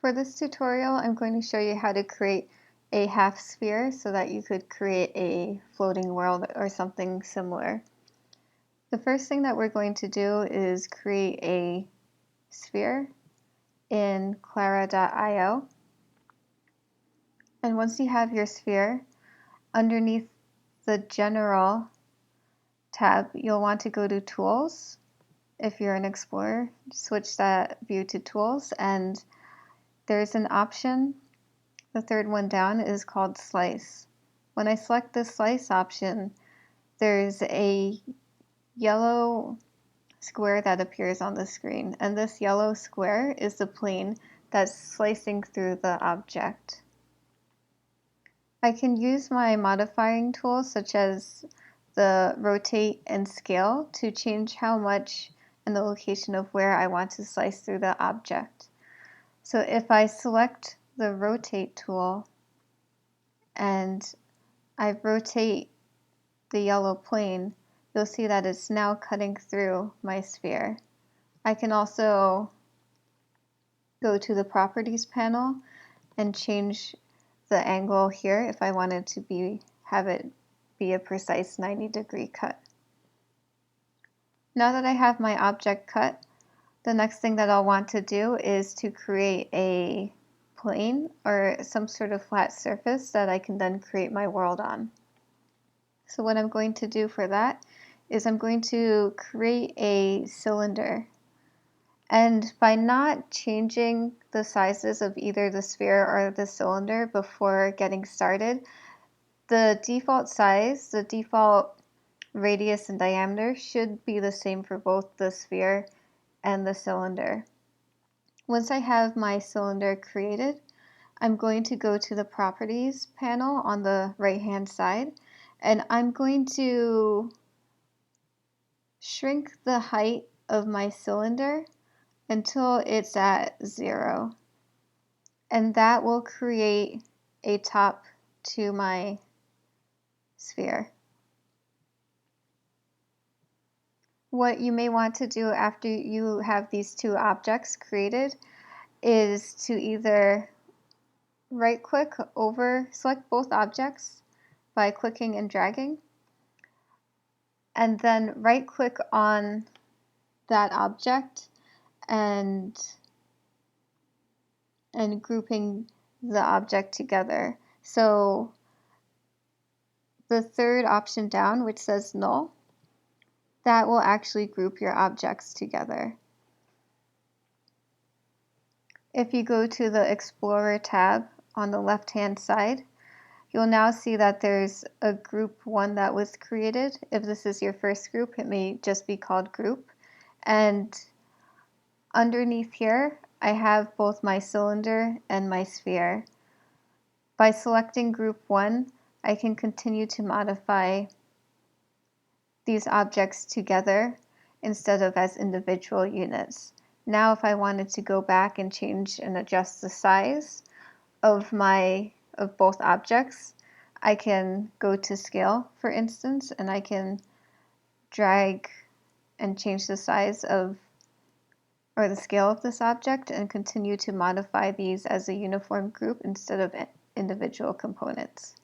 For this tutorial, I'm going to show you how to create a half sphere so that you could create a floating world or something similar. The first thing that we're going to do is create a sphere in Clara.io. And once you have your sphere, underneath the General tab, you'll want to go to Tools. If you're an Explorer, switch that view to Tools, and there's an option. The third one down is called Slice. When I select the Slice option, there's a yellow square that appears on the screen, and this yellow square is the plane that's slicing through the object. I can use my modifying tools such as the rotate and scale to change how much and the location of where I want to slice through the object. So if I select the rotate tool and I rotate the yellow plane, you'll see that it's now cutting through my sphere. I can also go to the properties panel and change the angle here if I wanted to have it be a precise 90-degree cut. Now that I have my object cut, the next thing that I'll want to do is to create a plane or some sort of flat surface that I can then create my world on. So what I'm going to do for that is I'm going to create a cylinder. And by not changing the sizes of either the sphere or the cylinder before getting started, the default size, the default radius and diameter should be the same for both the sphere and the cylinder. Once I have my cylinder created, I'm going to go to the Properties panel on the right-hand side, and I'm going to shrink the height of my cylinder until it's at 0. And that will create a top to my sphere. What you may want to do after you have these two objects created is to either right-click over, select both objects by clicking and dragging, and then right-click on that object and grouping the object together. So the third option down, which says null, that will actually group your objects together. If you go to the Explorer tab on the left-hand side, you'll now see that there's a group 1 that was created. If this is your first group, it may just be called group. And underneath here, I have both my cylinder and my sphere. By selecting group 1, I can continue to modify these objects together instead of as individual units. Now if I wanted to go back and change and adjust the size of both objects, I can go to scale, for instance, and I can drag and change the size of or the scale of this object and continue to modify these as a uniform group instead of individual components.